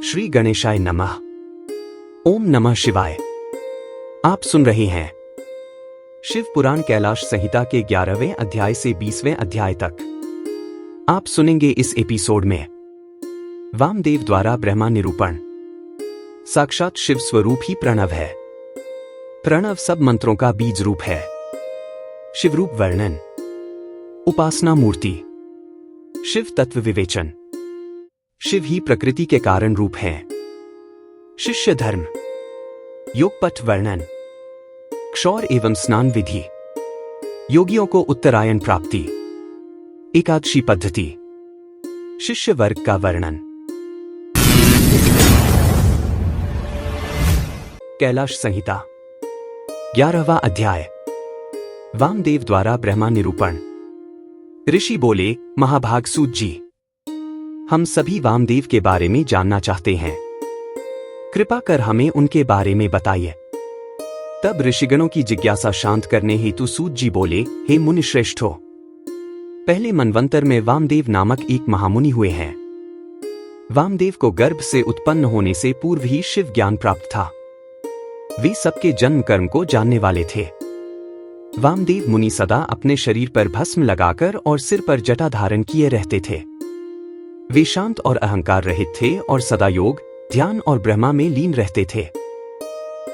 श्री गणेशाय नमः। ओम नमः शिवाय। आप सुन रहे हैं शिव पुराण कैलाश संहिता के 11वें अध्याय से 20वें अध्याय तक। आप सुनेंगे इस एपिसोड में वामदेव द्वारा ब्रह्मा निरूपण। साक्षात शिव स्वरूप ही प्रणव है। प्रणव सब मंत्रों का बीज रूप है। शिवरूप वर्णन, उपासना मूर्ति, शिव तत्व विवेचन। शिव ही प्रकृति के कारण रूप हैं। शिष्य धर्म, योगपथ वर्णन, क्षौर एवं स्नान विधि, योगियों को उत्तरायण प्राप्ति, एकादशी पद्धति, शिष्य वर्ग का वर्णन। कैलाश संहिता 11वां अध्याय। वामदेव द्वारा ब्रह्मा निरूपण। ऋषि बोले, महाभाग सूत जी, हम सभी वामदेव के बारे में जानना चाहते हैं। कृपा कर हमें उनके बारे में बताइए। तब ऋषिगणों की जिज्ञासा शांत करने हेतु सूत जी बोले, हे मुनि श्रेष्ठो, पहले मनवंतर में वामदेव नामक एक महामुनि हुए हैं। वामदेव को गर्भ से उत्पन्न होने से पूर्व ही शिव ज्ञान प्राप्त था। वे सबके जन्म कर्म को जानने वाले थे। वामदेव मुनि सदा अपने शरीर पर भस्म लगाकर और सिर पर जटा धारण किए रहते थे। वे शांत और अहंकार रहित थे और सदा योग, ध्यान और ब्रह्मा में लीन रहते थे।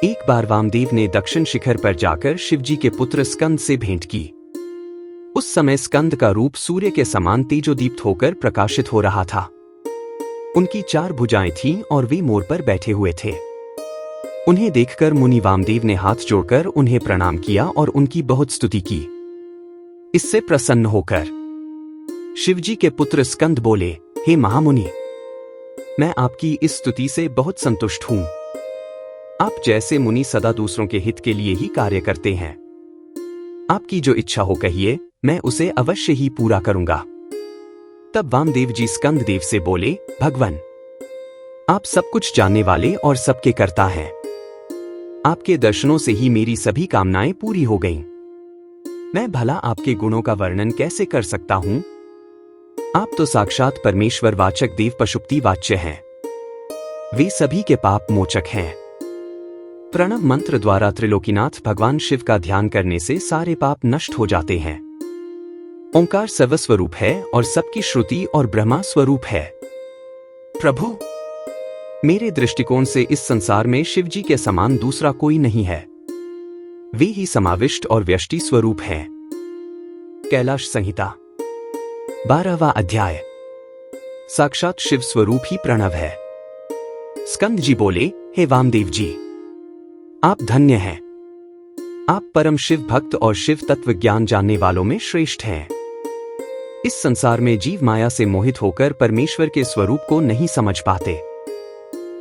एक बार वामदेव ने दक्षिण शिखर पर जाकर शिवजी के पुत्र स्कंद से भेंट की। उस समय स्कंद का रूप सूर्य के समान तेजोदीप्त होकर प्रकाशित हो रहा था। उनकी 4 भुजाएं थीं और वे मोर पर बैठे हुए थे। उन्हें देखकर मुनि वामदेव ने हाथ जोड़कर उन्हें प्रणाम किया और उनकी बहुत स्तुति की। इससे प्रसन्न होकर शिवजी के पुत्र स्कंद बोले, हे महामुनि, मैं आपकी इस स्तुति से बहुत संतुष्ट हूं। आप जैसे मुनि सदा दूसरों के हित के लिए ही कार्य करते हैं। आपकी जो इच्छा हो कहिए, मैं उसे अवश्य ही पूरा करूंगा। तब वामदेव जी स्कंद देव से बोले, भगवान, आप सब कुछ जानने वाले और सबके कर्ता हैं। आपके दर्शनों से ही मेरी सभी कामनाएं पूरी हो गईं। मैं भला आपके गुणों का वर्णन कैसे कर सकता हूं? आप तो साक्षात परमेश्वर वाचक देव पशुपति वाच्य हैं। वे सभी के पाप मोचक हैं। प्रणव मंत्र द्वारा त्रिलोकीनाथ भगवान शिव का ध्यान करने से सारे पाप नष्ट हो जाते हैं। ओंकार सर्वस्वरूप है और सबकी श्रुति और ब्रह्मा स्वरूप है। प्रभु, मेरे दृष्टिकोण से इस संसार में शिवजी के समान दूसरा कोई नहीं है। वे ही समाविष्ट और व्यष्टि स्वरूप हैं। कैलाश संहिता 12वां अध्याय। साक्षात शिव स्वरूप ही प्रणव है। स्कंद जी बोले, हे वामदेव जी, आप धन्य हैं। आप परम शिव भक्त और शिव तत्व ज्ञान जानने वालों में श्रेष्ठ हैं। इस संसार में जीव माया से मोहित होकर परमेश्वर के स्वरूप को नहीं समझ पाते।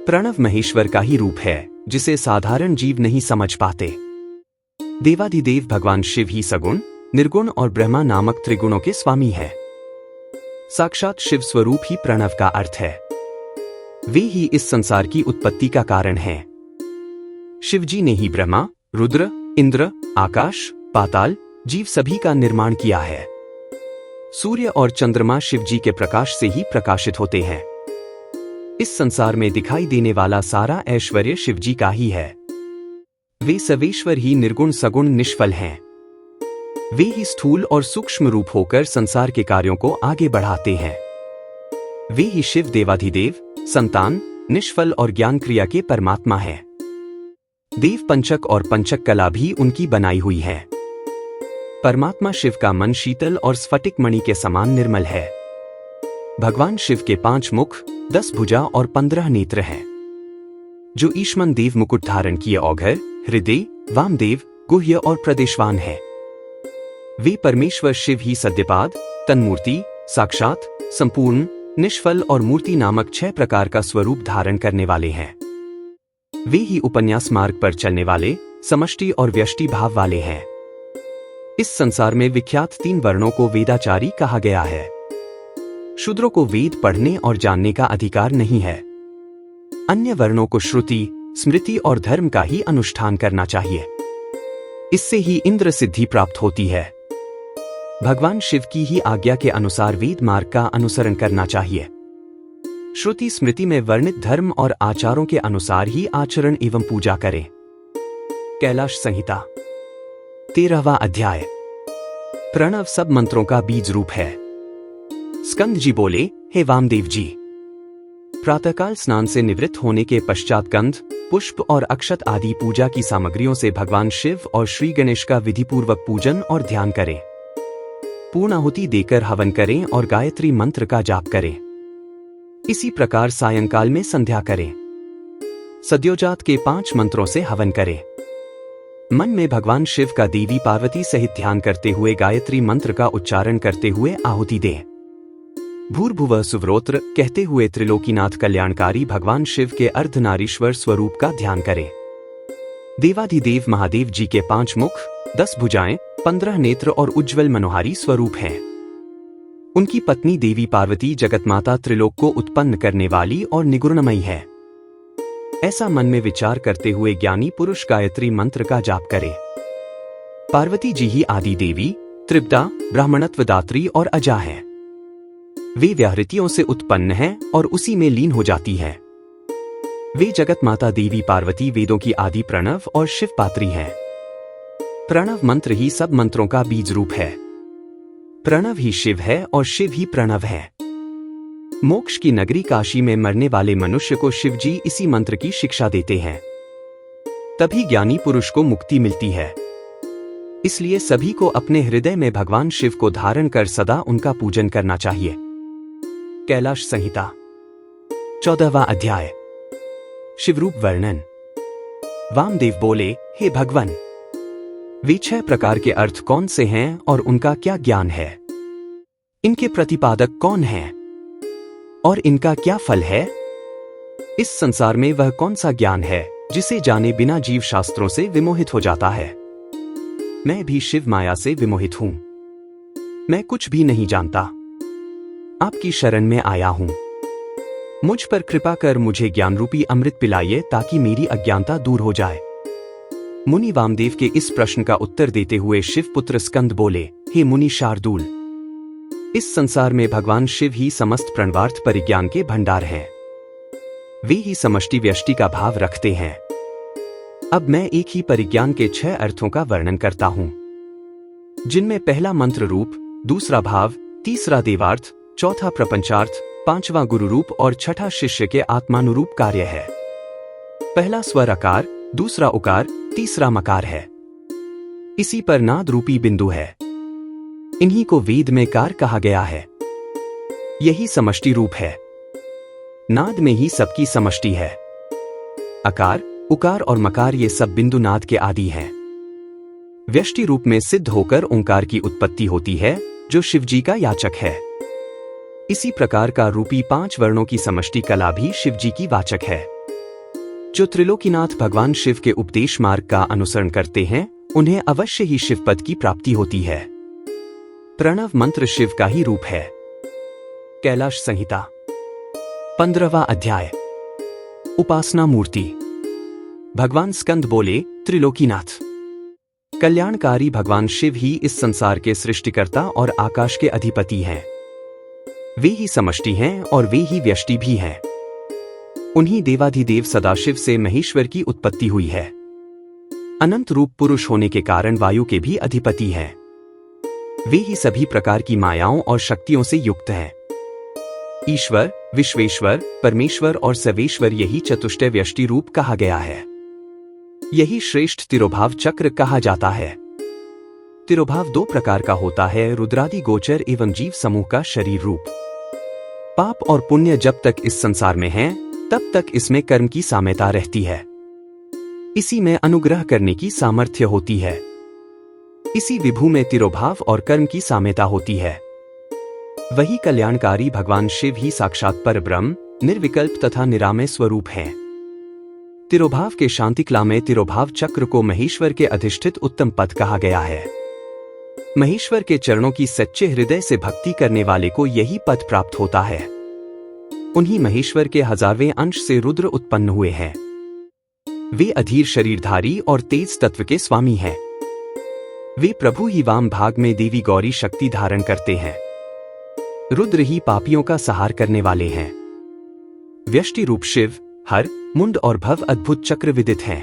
प्रणव महेश्वर का ही रूप है, जिसे साधारण जीव नहीं समझ पाते। देवाधिदेव भगवान शिव ही सगुण, निर्गुण और ब्रह्मा नामक त्रिगुणों के स्वामी है। साक्षात शिव स्वरूप ही प्रणव का अर्थ है। वे ही इस संसार की उत्पत्ति का कारण हैं। शिवजी ने ही ब्रह्मा, रुद्र, इंद्र, आकाश, पाताल, जीव सभी का निर्माण किया है। सूर्य और चंद्रमा शिवजी के प्रकाश से ही प्रकाशित होते हैं। इस संसार में दिखाई देने वाला सारा ऐश्वर्य शिवजी का ही है। वे सर्वेश्वर ही निर्गुण सगुण निष्फल हैं। वे ही स्थूल और सूक्ष्म रूप होकर संसार के कार्यों को आगे बढ़ाते हैं। वे ही शिव देवाधिदेव, संतान, निष्फल और ज्ञान क्रिया के परमात्मा हैं। देव पंचक और पंचक कला भी उनकी बनाई हुई है। परमात्मा शिव का मन शीतल और स्फटिक मणि के समान निर्मल है। भगवान शिव के 5 मुख, 10 भुजा और 15 नेत्र हैं। जो ईश्मन देव मुकुट धारण किए औघर, हृदय, वामदेव, गुह्य और प्रदेशवान है। वे परमेश्वर शिव ही सद्यपाद, तन्मूर्ति, साक्षात, संपूर्ण, निष्फल और मूर्ति नामक 6 प्रकार का स्वरूप धारण करने वाले हैं। वे ही उपन्यास मार्ग पर चलने वाले, समष्टि और व्यष्टि भाव वाले हैं। इस संसार में विख्यात 3 वर्णों को वेदाचारी कहा गया है। शूद्रों को वेद पढ़ने और जानने का अधिकार नहीं है। अन्य वर्णों को श्रुति, स्मृति और धर्म का ही अनुष्ठान करना चाहिए। इससे ही इंद्र सिद्धि प्राप्त होती है। भगवान शिव की ही आज्ञा के अनुसार वेद मार्ग का अनुसरण करना चाहिए। श्रुति स्मृति में वर्णित धर्म और आचारों के अनुसार ही आचरण एवं पूजा करें। कैलाश संहिता 13वां अध्याय। प्रणव सब मंत्रों का बीज रूप है। स्कंद जी बोले, हे वामदेव जी, प्रातःकाल स्नान से निवृत्त होने के पश्चात गंध, पुष्प और अक्षत आदि पूजा की सामग्रियों से भगवान शिव और श्री गणेश का विधिपूर्वक पूजन और ध्यान करें। पूर्णाहुति देकर हवन करें और गायत्री मंत्र का जाप करें। इसी प्रकार सायंकाल में संध्या करें। सद्योजात के 5 मंत्रों से हवन करें। मन में भगवान शिव का देवी पार्वती सहित ध्यान करते हुए गायत्री मंत्र का उच्चारण करते हुए आहुति दें। भूर्भुवः सुव्रोत्र कहते हुए त्रिलोकीनाथ कल्याणकारी भगवान शिव के अर्धनारीश्वर स्वरूप का ध्यान करें। देवाधिदेव महादेव जी के 5 मुख, 10 भुजाएं, 15 नेत्र और उज्ज्वल मनोहारी स्वरूप हैं। उनकी पत्नी देवी पार्वती जगतमाता त्रिलोक को उत्पन्न करने वाली और निगुणमयी है। ऐसा मन में विचार करते हुए ज्ञानी पुरुष गायत्री मंत्र का जाप करे। पार्वती जी ही आदि देवी, त्रिपदा, ब्राह्मणत्व दात्री और अजा है। वे व्याहृतियों से उत्पन्न हैं और उसी में लीन हो जाती है। वे जगत माता देवी पार्वती वेदों की आदि प्रणव और शिव पात्री हैं। प्रणव मंत्र ही सब मंत्रों का बीज रूप है। प्रणव ही शिव है और शिव ही प्रणव है। मोक्ष की नगरी काशी में मरने वाले मनुष्य को शिवजी इसी मंत्र की शिक्षा देते हैं। तभी ज्ञानी पुरुष को मुक्ति मिलती है। इसलिए सभी को अपने हृदय में भगवान शिव को धारण कर सदा उनका पूजन करना चाहिए। कैलाश संहिता 14वां अध्याय। शिवरूप वर्णन। वामदेव बोले, हे भगवान, वे 6 प्रकार के अर्थ कौन से हैं और उनका क्या ज्ञान है? इनके प्रतिपादक कौन हैं और इनका क्या फल है? इस संसार में वह कौन सा ज्ञान है जिसे जाने बिना जीव शास्त्रों से विमोहित हो जाता है? मैं भी शिव माया से विमोहित हूं। मैं कुछ भी नहीं जानता। आपकी शरण में आया हूं। मुझ पर कृपा कर मुझे ज्ञान रूपी अमृत पिलाइए ताकि मेरी अज्ञानता दूर हो जाए। मुनि वामदेव के इस प्रश्न का उत्तर देते हुए शिवपुत्र स्कंद बोले, हे मुनि शार्दूल, इस संसार में भगवान शिव ही समस्त प्रणवार्थ परिज्ञान के भंडार हैं। वे ही समष्टि व्यष्टि का भाव रखते हैं। अब मैं एक ही परिज्ञान के 6 अर्थों का वर्णन करता हूं, जिनमें पहला मंत्र रूप, दूसरा भाव, तीसरा देवार्थ, चौथा प्रपंचार्थ, 5वां गुरु रूप और 6ठा शिष्य के आत्मानुरूप कार्य है। पहला स्वर अकार, दूसरा उकार, तीसरा मकार है। इसी पर नाद रूपी बिंदु है। इन्हीं को वेद में कार कहा गया है। यही समष्टि रूप है। नाद में ही सबकी समष्टि है। अकार, उकार और मकार ये सब बिंदु नाद के आदि हैं। व्यष्टि रूप में सिद्ध होकर ओंकार की उत्पत्ति होती है, जो शिवजी का याचक है। इसी प्रकार का रूपी 5 वर्णों की समष्टि कला भी शिवजी की वाचक है। जो त्रिलोकीनाथ भगवान शिव के उपदेश मार्ग का अनुसरण करते हैं, उन्हें अवश्य ही शिवपद की प्राप्ति होती है। प्रणव मंत्र शिव का ही रूप है। कैलाश संहिता 15वां अध्याय। उपासना मूर्ति। भगवान स्कंद बोले, त्रिलोकीनाथ, कल्याणकारी भगवान शिव ही इस संसार के सृष्टिकर्ता और आकाश के अधिपति हैं। वे ही समष्टि हैं और वे ही व्यष्टि भी हैं। उन्हीं देवाधिदेव सदाशिव से महेश्वर की उत्पत्ति हुई है। अनंत रूप पुरुष होने के कारण वायु के भी अधिपति हैं। वे ही सभी प्रकार की मायाओं और शक्तियों से युक्त हैं। ईश्वर, विश्वेश्वर, परमेश्वर और सर्वेश्वर यही चतुष्टय व्यष्टि रूप कहा गया है। यही श्रेष्ठ तिरोभाव चक्र कहा जाता है। तिरोभाव 2 प्रकार का होता है, रुद्रादि गोचर एवं जीव समूह का शरीर रूप। पाप और पुण्य जब तक इस संसार में हैं, तब तक इसमें कर्म की साम्यता रहती है। इसी में अनुग्रह करने की सामर्थ्य होती है। इसी विभू में तिरोभाव और कर्म की साम्यता होती है। वही कल्याणकारी भगवान शिव ही साक्षात परब्रह्म, निर्विकल्प तथा निरामय स्वरूप हैं। तिरोभाव के शांतिकला में तिरोभाव चक्र को महेश्वर के अधिष्ठित उत्तम पद कहा गया है। महेश्वर के चरणों की सच्चे हृदय से भक्ति करने वाले को यही पद प्राप्त होता है। उन्हीं महेश्वर के 1000वें अंश से रुद्र उत्पन्न हुए हैं। वे अधीर शरीरधारी और तेज तत्व के स्वामी हैं। वे प्रभु ही वाम भाग में देवी गौरी शक्ति धारण करते हैं। रुद्र ही पापियों का सहार करने वाले हैं। व्यष्टि रूप शिव, हर, मुंड और भव अद्भुत चक्र विदित हैं।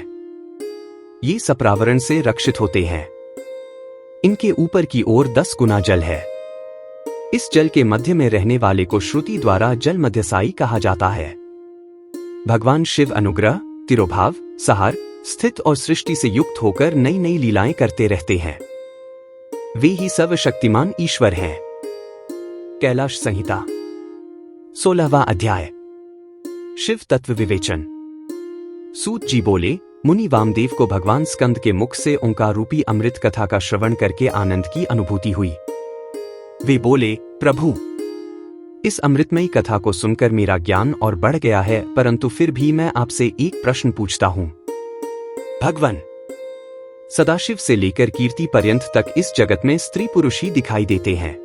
ये सप्रावरण से रक्षित होते हैं। इनके ऊपर की ओर 10 गुना जल है। इस जल के मध्य में रहने वाले को श्रुति द्वारा जल मध्यसायी कहा जाता है। भगवान शिव अनुग्रह, तिरोभाव, सहार, स्थित और सृष्टि से युक्त होकर नई नई लीलाएं करते रहते हैं। वे ही सर्वशक्तिमान ईश्वर हैं। कैलाश संहिता 16वां अध्याय। शिव तत्व विवेचन। सूत जी बोले, मुनि वामदेव को भगवान स्कंद के मुख से ओंकार रूपी अमृत कथा का श्रवण करके आनंद की अनुभूति हुई। वे बोले, प्रभु, इस अमृतमयी कथा को सुनकर मेरा ज्ञान और बढ़ गया है, परंतु फिर भी मैं आपसे एक प्रश्न पूछता हूं। भगवान, सदाशिव से लेकर कीर्ति पर्यंत तक इस जगत में स्त्री पुरुष ही दिखाई देते हैं।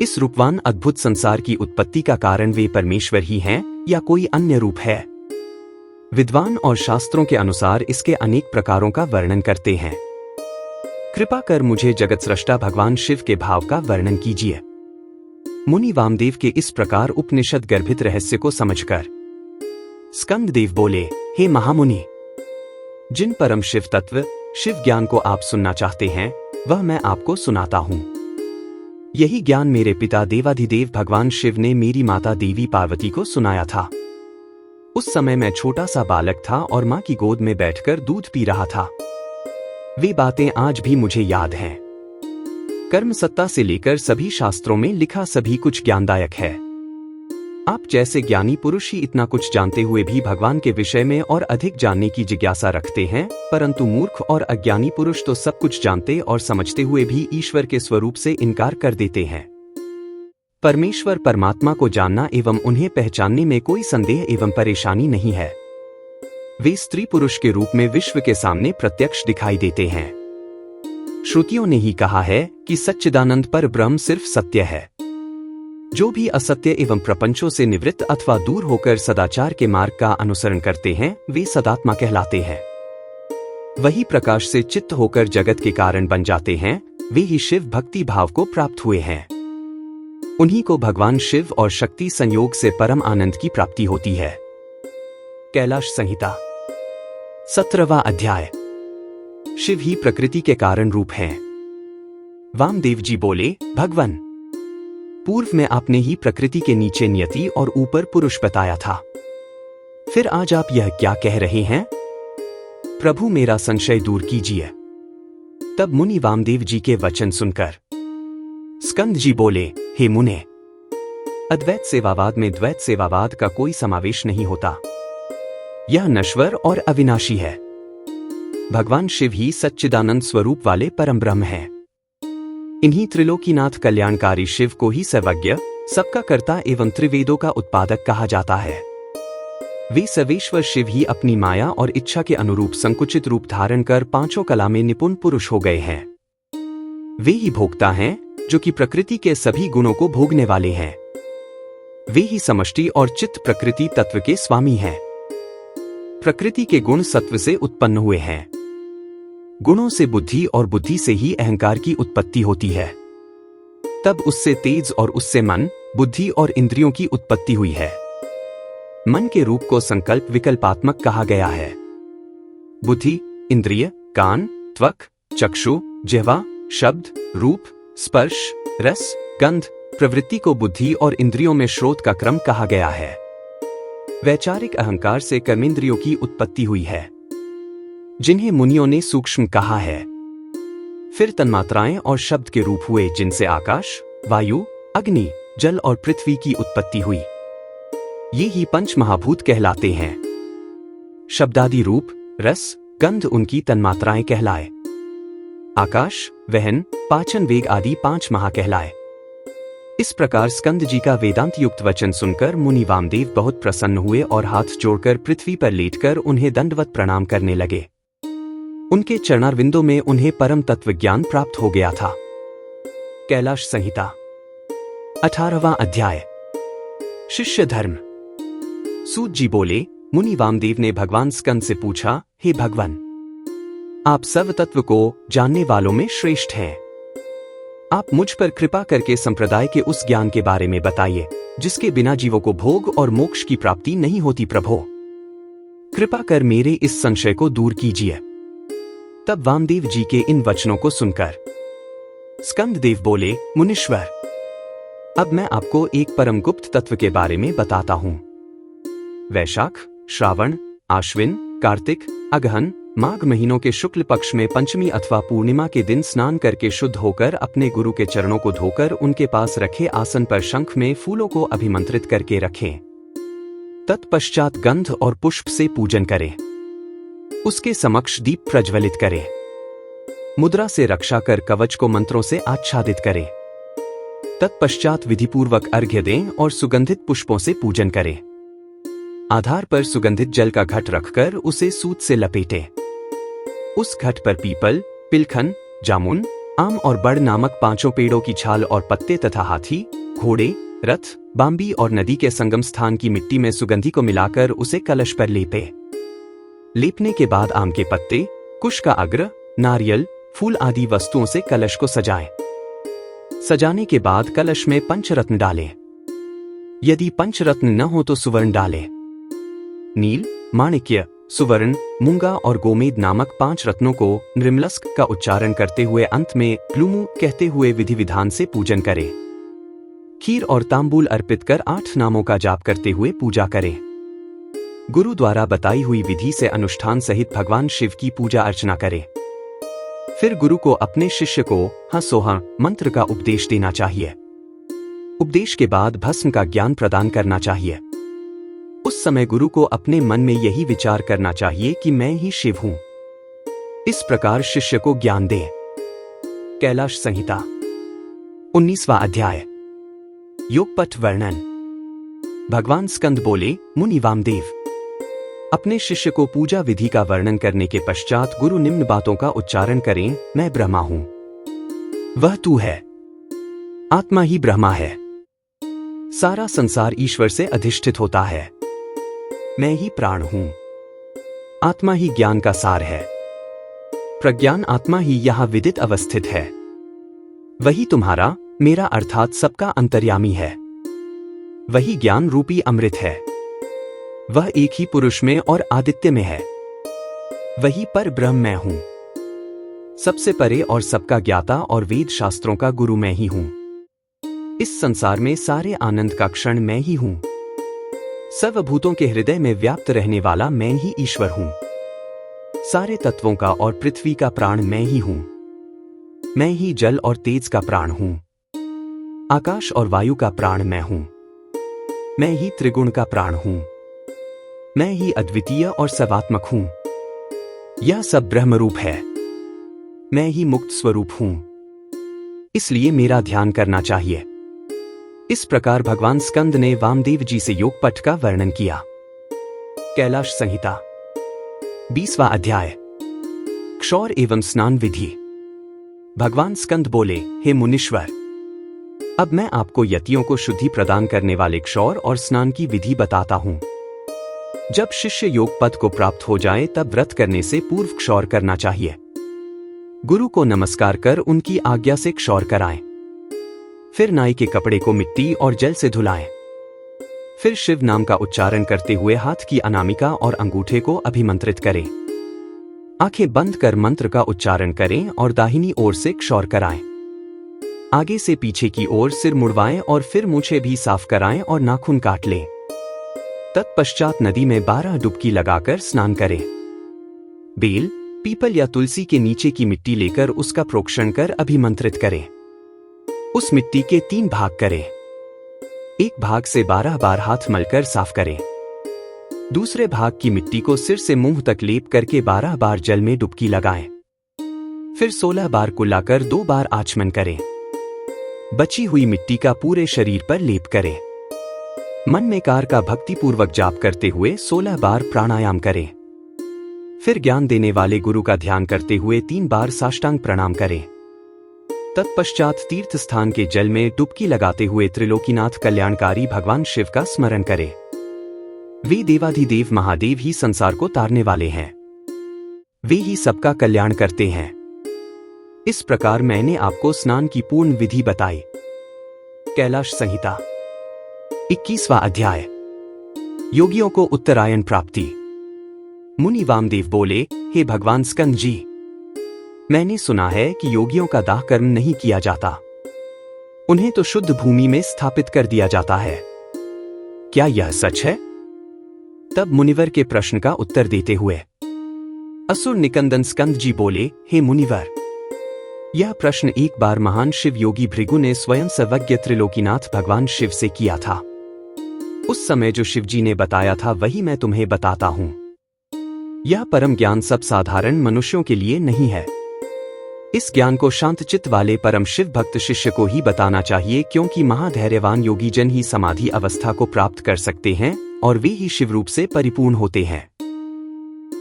इस रूपवान अद्भुत संसार की उत्पत्ति का कारण वे परमेश्वर ही हैं या कोई अन्य रूप है? विद्वान और शास्त्रों के अनुसार इसके अनेक प्रकारों का वर्णन करते हैं। कृपा कर मुझे जगत सृष्टा भगवान शिव के भाव का वर्णन कीजिए। मुनि वामदेव के इस प्रकार उपनिषद गर्भित रहस्य को समझकर स्कंद देव बोले, हे महामुनि, जिन परम शिव तत्व, शिव ज्ञान को आप सुनना चाहते हैं, वह मैं आपको सुनाता हूं। यही ज्ञान मेरे पिता देवाधिदेव भगवान शिव ने मेरी माता देवी पार्वती को सुनाया था। उस समय मैं छोटा सा बालक था और मां की गोद में बैठकर दूध पी रहा था। वे बातें आज भी मुझे याद हैं। कर्म सत्ता से लेकर सभी शास्त्रों में लिखा सभी कुछ ज्ञानदायक है। आप जैसे ज्ञानी पुरुष ही इतना कुछ जानते हुए भी भगवान के विषय में और अधिक जानने की जिज्ञासा रखते हैं, परंतु मूर्ख और अज्ञानी पुरुष तो सब कुछ जानते और समझते हुए भी ईश्वर के स्वरूप से इनकार कर देते हैं। परमेश्वर परमात्मा को जानना एवं उन्हें पहचानने में कोई संदेह एवं परेशानी नहीं है। वे स्त्री पुरुष के रूप में विश्व के सामने प्रत्यक्ष दिखाई देते हैं। श्रुतियों ने ही कहा है कि सच्चिदानंद पर ब्रह्म सिर्फ सत्य है। जो भी असत्य एवं प्रपंचों से निवृत्त अथवा दूर होकर सदाचार के मार्ग का अनुसरण करते हैं, वे सदात्मा कहलाते हैं। वही प्रकाश से चित्त होकर जगत के कारण बन जाते हैं, वे ही शिव भक्ति भाव को प्राप्त हुए हैं। उन्हीं को भगवान शिव और शक्ति संयोग से परम आनंद की प्राप्ति होती है। कैलाश संहिता 17वां अध्याय। शिव ही प्रकृति के कारण रूप हैं। वामदेव जी बोले, भगवान, पूर्व में आपने ही प्रकृति के नीचे नियति और ऊपर पुरुष बताया था, फिर आज आप यह क्या कह रहे हैं? प्रभु, मेरा संशय दूर कीजिए। तब मुनि वामदेव जी के वचन सुनकर स्कंद जी बोले, हे मुने, अद्वैत सेवावाद में द्वैत सेवावाद का कोई समावेश नहीं होता। यह नश्वर और अविनाशी है। भगवान शिव ही सच्चिदानंद स्वरूप वाले परम ब्रह्म हैं। इन्हीं त्रिलोकीनाथ कल्याणकारी शिव को ही सर्वज्ञ, सबका कर्ता एवं त्रिवेदों का उत्पादक कहा जाता है। वे सर्वेश्वर शिव ही अपनी माया और इच्छा के अनुरूप संकुचित रूप धारण कर पांचों कला में निपुण पुरुष हो गए हैं। वे ही भोक्ता हैं, जो कि प्रकृति के सभी गुणों को भोगने वाले हैं। वे ही समष्टि और चित्त प्रकृति तत्व के स्वामी हैं। प्रकृति के गुण सत्व से उत्पन्न हुए हैं। गुणों से बुद्धि और बुद्धि से ही अहंकार की उत्पत्ति होती है। तब उससे तेज और उससे मन, बुद्धि और इंद्रियों की उत्पत्ति हुई है। मन के रूप को संकल्प विकल्पात्मक कहा गया है। बुद्धि, इंद्रिय, कान, त्वक, चक्षु, जिह्वा, शब्द, रूप, स्पर्श, रस, गंध, प्रवृत्ति को बुद्धि और इंद्रियों में श्रोत का क्रम कहा गया है। वैचारिक अहंकार से कर्मेंद्रियों की उत्पत्ति हुई है, जिन्हें मुनियों ने सूक्ष्म कहा है। फिर तन्मात्राएं और शब्द के रूप हुए, जिनसे आकाश, वायु, अग्नि, जल और पृथ्वी की उत्पत्ति हुई। ये ही पंच महाभूत कहलाते हैं। शब्दादि रूप, रस, गंध उनकी तन्मात्राएं कहलाए। आकाश, वहन, पाचन वेग आदि 5 महा कहलाए। इस प्रकार स्कंद जी का वेदांत युक्त वचन सुनकर मुनि वामदेव बहुत प्रसन्न हुए और हाथ जोड़कर पृथ्वी पर लेटकर उन्हें दंडवत प्रणाम करने लगे। उनके चरणारविंदों में उन्हें परम तत्व ज्ञान प्राप्त हो गया था। कैलाश संहिता 18वां अध्याय। शिष्य धर्म। सूत जी बोले, मुनि वामदेव ने भगवान स्कंद से पूछा, हे भगवान, आप सर्व तत्व को जानने वालों में श्रेष्ठ हैं। आप मुझ पर कृपा करके संप्रदाय के उस ज्ञान के बारे में बताइए जिसके बिना जीवों को भोग और मोक्ष की प्राप्ति नहीं होती प्रभो। कृपा कर मेरे इस संशय को दूर कीजिए। तब वामदेव जी के इन वचनों को सुनकर स्कंददेव बोले, मुनीश्वर, अब मैं आपको एक परम गुप्त तत्व के बारे में बताता हूं। वैशाख, श्रावण, आश्विन, कार्तिक, अगहन, माघ महीनों के शुक्ल पक्ष में पंचमी अथवा पूर्णिमा के दिन स्नान करके शुद्ध होकर अपने गुरु के चरणों को धोकर उनके पास रखे आसन पर शंख में फूलों को अभिमंत्रित करके रखें। तत्पश्चात गंध और पुष्प से पूजन करें। उसके समक्ष दीप प्रज्वलित करें। मुद्रा से रक्षा कर कवच को मंत्रों से आच्छादित करें। तत्पश्चात विधिपूर्वक अर्घ्य दें और सुगंधित पुष्पों से पूजन करें। आधार पर सुगंधित जल का घट रखकर उसे सूत से लपेटें। उस घट पर पीपल, पिलखन, जामुन, आम और बड़ नामक 5 पेड़ों की छाल और पत्ते तथा हाथी, घोड़े, रथ, बांबी और नदी के संगम स्थान की मिट्टी में सुगंधि को मिलाकर उसे कलश पर लेपे। लेपने के बाद आम के पत्ते, कुश का अग्र, नारियल, फूल आदि वस्तुओं से कलश को सजाएं। सजाने के बाद कलश में पंचरत्न डालें। यदि पंचरत्न न हो तो सुवर्ण डालें। नील, माणिक्य, सुवर्ण, मूंगा और गोमेद नामक 5 रत्नों को नृमलस्क का उच्चारण करते हुए अंत में क्लूमु कहते हुए विधि विधान से पूजन करें। खीर और तांबूल अर्पित कर 8 नामों का जाप करते हुए पूजा करें। गुरु द्वारा बताई हुई विधि से अनुष्ठान सहित भगवान शिव की पूजा अर्चना करें। फिर गुरु को अपने शिष्य को हंसोहा मंत्र का उपदेश देना चाहिए। उपदेश के बाद भस्म का ज्ञान प्रदान करना चाहिए। उस समय गुरु को अपने मन में यही विचार करना चाहिए कि मैं ही शिव हूं। इस प्रकार शिष्य को ज्ञान दे। कैलाश संहिता 19वां अध्याय। योगपठ वर्णन। भगवान स्कंद बोले, मुनि वामदेव, अपने शिष्य को पूजा विधि का वर्णन करने के पश्चात गुरु निम्न बातों का उच्चारण करें। मैं ब्रह्मा हूं, वह तू है। आत्मा ही ब्रह्मा है। सारा संसार ईश्वर से अधिष्ठित होता है। मैं ही प्राण हूं। आत्मा ही ज्ञान का सार है। प्रज्ञान आत्मा ही यहां विदित अवस्थित है। वही तुम्हारा, मेरा अर्थात सबका अंतर्यामी है। वही ज्ञान रूपी अमृत है। वह एक ही पुरुष में और आदित्य में है। वही पर ब्रह्म मैं हूं। सबसे परे और सबका ज्ञाता और वेद शास्त्रों का गुरु मैं ही हूं। इस संसार में सारे आनंद का क्षण मैं ही हूं। सर्वभूतों के हृदय में व्याप्त रहने वाला मैं ही ईश्वर हूं। सारे तत्वों का और पृथ्वी का प्राण मैं ही हूं। मैं ही जल और तेज का प्राण हूं। आकाश और वायु का प्राण मैं हूं। मैं ही त्रिगुण का प्राण हूं। मैं ही अद्वितीय और सर्वात्मक हूं। यह सब ब्रह्मरूप है। मैं ही मुक्त स्वरूप हूं। इसलिए मेरा ध्यान करना चाहिए। इस प्रकार भगवान स्कंद ने वामदेव जी से योगपठ का वर्णन किया। कैलाश संहिता 20वां अध्याय। क्षौर एवं स्नान विधि। भगवान स्कंद बोले, हे मुनीश्वर, अब मैं आपको यतियों को शुद्धि प्रदान करने वाले क्षौर और स्नान की विधि बताता हूं। जब शिष्य योग पद को प्राप्त हो जाए तब व्रत करने से पूर्व क्षौर करना चाहिए। गुरु को नमस्कार कर उनकी आज्ञा से क्षौर कराएं। फिर नाई के कपड़े को मिट्टी और जल से धुलाएं। फिर शिव नाम का उच्चारण करते हुए हाथ की अनामिका और अंगूठे को अभिमंत्रित करें। आंखें बंद कर मंत्र का उच्चारण करें और दाहिनी ओर से क्षौर कराएं। आगे से पीछे की ओर सिर मुड़वाएं और फिर मूछें भी साफ कराएं और नाखून काट लें। तत्पश्चात नदी में 12 डुबकी लगाकर स्नान करें। बेल, पीपल या तुलसी के नीचे की मिट्टी लेकर उसका प्रोक्षण कर अभिमंत्रित करें। उस मिट्टी के 3 भाग करें। एक भाग से 12 बार हाथ मलकर साफ करें। दूसरे भाग की मिट्टी को सिर से मुंह तक लेप करके 12 बार जल में डुबकी लगाएं। फिर 16 बार कुल्लाकर 2 बार आचमन करें। बची हुई मिट्टी का पूरे शरीर पर लेप करें। मन में कार का भक्तिपूर्वक जाप करते हुए 16 बार प्राणायाम करें। फिर ज्ञान देने वाले गुरु का ध्यान करते हुए 3 बार साष्टांग प्रणाम करें। तत्पश्चात तीर्थ स्थान के जल में डुबकी लगाते हुए त्रिलोकीनाथ कल्याणकारी भगवान शिव का स्मरण करें। वे देवाधिदेव महादेव ही संसार को तारने वाले हैं। वे ही सबका कल्याण करते हैं। इस प्रकार मैंने आपको स्नान की पूर्ण विधि बताई। कैलाश संहिता 21वां अध्याय। योगियों को उत्तरायण प्राप्ति। मुनि वामदेव बोले, हे भगवान स्कंद जी, मैंने सुना है कि योगियों का दाह कर्म नहीं किया जाता, उन्हें तो शुद्ध भूमि में स्थापित कर दिया जाता है। क्या यह सच है? तब मुनिवर के प्रश्न का उत्तर देते हुए असुर निकंदन स्कंद जी बोले, हे मुनिवर, यह प्रश्न एक बार महान शिव योगी भृगु ने स्वयं सर्वज्ञ त्रिलोकीनाथ भगवान शिव से किया था। उस समय जो शिव जी ने बताया था वही मैं तुम्हें बताता हूं। यह परम ज्ञान सब साधारण मनुष्यों के लिए नहीं है। इस ज्ञान को शांत चित्त वाले परम शिव भक्त शिष्य को ही बताना चाहिए, क्योंकि महाधैर्यवान योगी जन ही समाधि अवस्था को प्राप्त कर सकते हैं और वे ही शिव रूप से परिपूर्ण होते हैं।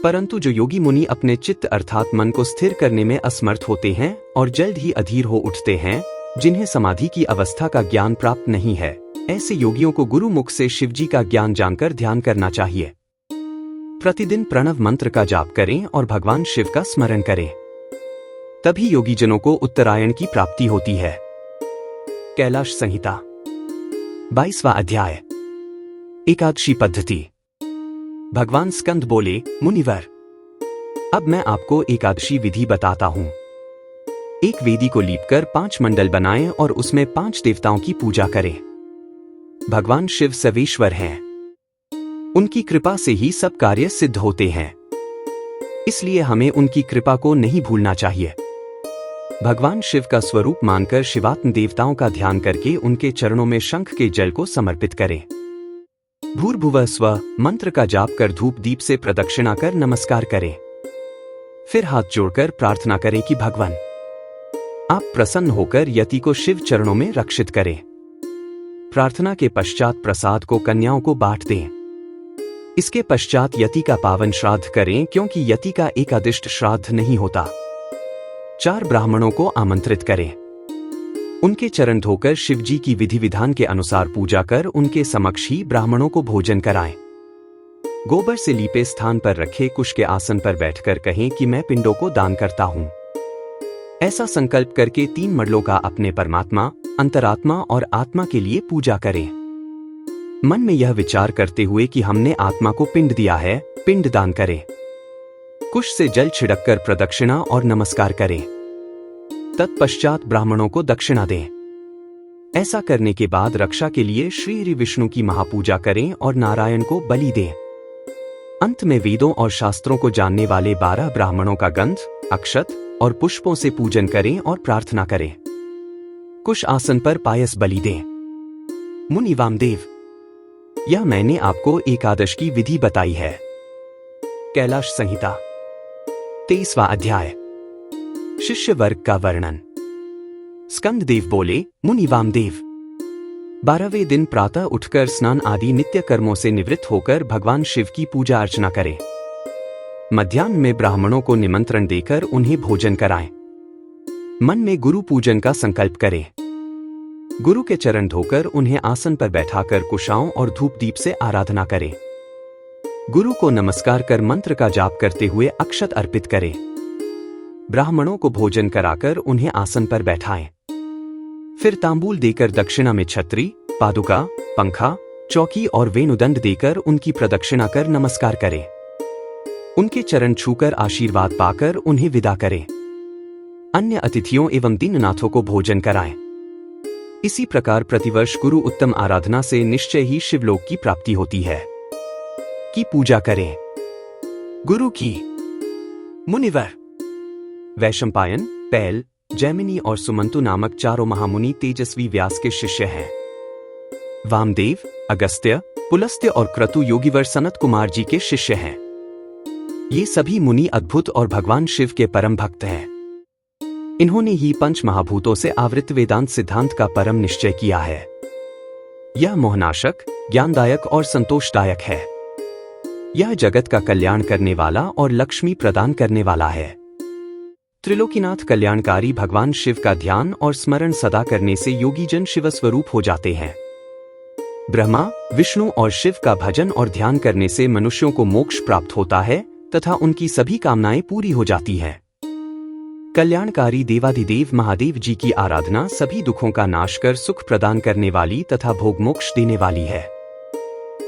परंतु जो योगी मुनि अपने चित्त अर्थात मन को स्थिर करने में असमर्थ होते हैं और जल्द ही अधीर हो उठते हैं, जिन्हें समाधि की अवस्था का ज्ञान प्राप्त नहीं है, ऐसे योगियों को गुरु मुख से शिवजी का ज्ञान जानकर ध्यान करना चाहिए। प्रतिदिन प्रणव मंत्र का जाप करें और भगवान शिव का स्मरण करें, तभी योगी जनों को उत्तरायण की प्राप्ति होती है। कैलाश संहिता 22वां अध्याय। एकादशी पद्धति। भगवान स्कंद बोले, मुनिवर, अब मैं आपको एकादशी विधि बताता हूं। एक वेदी को लीपकर 5 मंडल बनाएं और उसमें 5 देवताओं की पूजा करें। भगवान शिव सर्वेश्वर हैं, उनकी कृपा से ही सब कार्य सिद्ध होते हैं, इसलिए हमें उनकी कृपा को नहीं भूलना चाहिए। भगवान शिव का स्वरूप मानकर शिवात्म देवताओं का ध्यान करके उनके चरणों में शंख के जल को समर्पित करें। भूर्भुवः स्वः मंत्र का जाप कर धूप दीप से प्रदक्षिणा कर नमस्कार करें। फिर हाथ जोड़कर प्रार्थना करें कि भगवान, आप प्रसन्न होकर यति को शिव चरणों में रक्षित करें। प्रार्थना के पश्चात प्रसाद को कन्याओं को बांट दें। इसके पश्चात यति का पावन श्राद्ध करें, क्योंकि यति का एकादिष्ट श्राद्ध नहीं होता। 4 ब्राह्मणों को आमंत्रित करें। उनके चरण धोकर शिवजी की विधि विधान के अनुसार पूजा कर उनके समक्ष ही ब्राह्मणों को भोजन कराएं। गोबर से लीपे स्थान पर रखे कुश के आसन पर बैठकर कहें कि मैं पिंडों को दान करता हूं। ऐसा संकल्प करके 3 मंडलों का अपने परमात्मा, अंतरात्मा और आत्मा के लिए पूजा करें। मन में यह विचार करते हुए कि हमने आत्मा को पिंड दिया है, पिंड दान करें। कुश से जल छिड़ककर प्रदक्षिणा और नमस्कार करें। तत्पश्चात ब्राह्मणों को दक्षिणा दें। ऐसा करने के बाद रक्षा के लिए श्री हरि विष्णु की महापूजा करें और नारायण को बलि दें। अंत में वेदों और शास्त्रों को जानने वाले 12 ब्राह्मणों का गंध, अक्षत और पुष्पों से पूजन करें और प्रार्थना करें। कुश आसन पर पायस बलि दें। मुनि वामदेव, यह मैंने आपको एकादश की विधि बताई है। कैलाश संहिता 23वां अध्याय। शिष्य वर्ग का वर्णन। स्कंद देव बोले, मुनि वामदेव, 12वें दिन प्रातः उठकर स्नान आदि नित्य कर्मों से निवृत्त होकर भगवान शिव की पूजा अर्चना करें। मध्याह्न में ब्राह्मणों को निमंत्रण देकर उन्हें भोजन कराएं। मन में गुरु पूजन का संकल्प करें। गुरु के चरण धोकर उन्हें आसन पर बैठाकर कुशाओं और धूप दीप से आराधना करें। गुरु को नमस्कार कर मंत्र का जाप करते हुए अक्षत अर्पित करें। ब्राह्मणों को भोजन कराकर उन्हें आसन पर बैठाएं। फिर तांबूल देकर दक्षिणा में छत्री, पादुका, पंखा, चौकी और वेणुदंड देकर उनकी प्रदक्षिणा कर नमस्कार करें। उनके चरण छूकर आशीर्वाद पाकर उन्हें विदा करें। अन्य अतिथियों एवं दीननाथों को भोजन कराएं। इसी प्रकार प्रतिवर्ष गुरु उत्तम आराधना से निश्चय ही शिवलोक की प्राप्ति होती है। की पूजा करें। गुरु की। मुनिवर, वैशंपायन, पैल, जैमिनी और सुमंतु नामक 4 महामुनि तेजस्वी व्यास के शिष्य हैं। वामदेव, अगस्त्य, पुलस्त्य और क्रतु योगिवर सनत कुमार जी के शिष्य हैं। ये सभी मुनि अद्भुत और भगवान शिव के परम भक्त हैं। इन्होंने ही 5 महाभूतों से आवृत वेदांत सिद्धांत का परम निश्चय किया है। यह मोहनाशक, ज्ञानदायक और संतोषदायक है। यह जगत का कल्याण करने वाला और लक्ष्मी प्रदान करने वाला है। त्रिलोकीनाथ कल्याणकारी भगवान शिव का ध्यान और स्मरण सदा करने से योगीजन शिव स्वरूप हो जाते हैं। ब्रह्मा, विष्णु और शिव का भजन और ध्यान करने से मनुष्यों को मोक्ष प्राप्त होता है तथा उनकी सभी कामनाएं पूरी हो जाती हैं। कल्याणकारी देवाधिदेव महादेव जी की आराधना सभी दुखों का नाश कर सुख प्रदान करने वाली तथा भोग मोक्ष देने वाली है।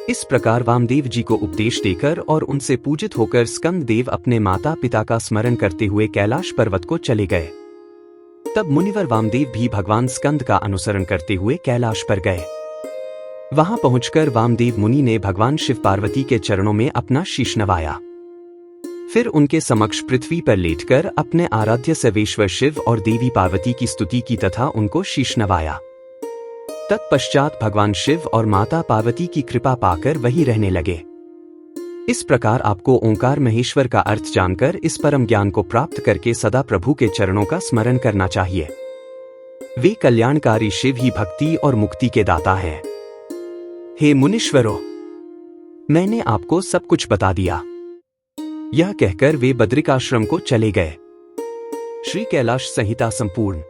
इस प्रकार वामदेव जी को उपदेश देकर और उनसे पूजित होकर स्कंद देव अपने माता पिता का स्मरण करते हुए कैलाश पर्वत को चले गए। तब मुनिवर वामदेव भी भगवान स्कंद का अनुसरण करते हुए कैलाश पर गए। वहां पहुंचकर वामदेव मुनि ने भगवान शिव पार्वती के चरणों में अपना शीश नवाया। फिर उनके समक्ष पृथ्वी पर लेटकर अपने आराध्य सर्वेश्वर शिव और देवी पार्वती की स्तुति की तथा उनको शीश नवाया। तत्पश्चात भगवान शिव और माता पार्वती की कृपा पाकर वहीं रहने लगे। इस प्रकार आपको ओंकार महेश्वर का अर्थ जानकर इस परम ज्ञान को प्राप्त करके सदा प्रभु के चरणों का स्मरण करना चाहिए। वे कल्याणकारी शिव ही भक्ति और मुक्ति के दाता हैं। हे मुनीश्वरों, मैंने आपको सब कुछ बता दिया। यह कहकर वे बद्रिकाश्रम को चले गए। श्री कैलाश संहिता संपूर्ण।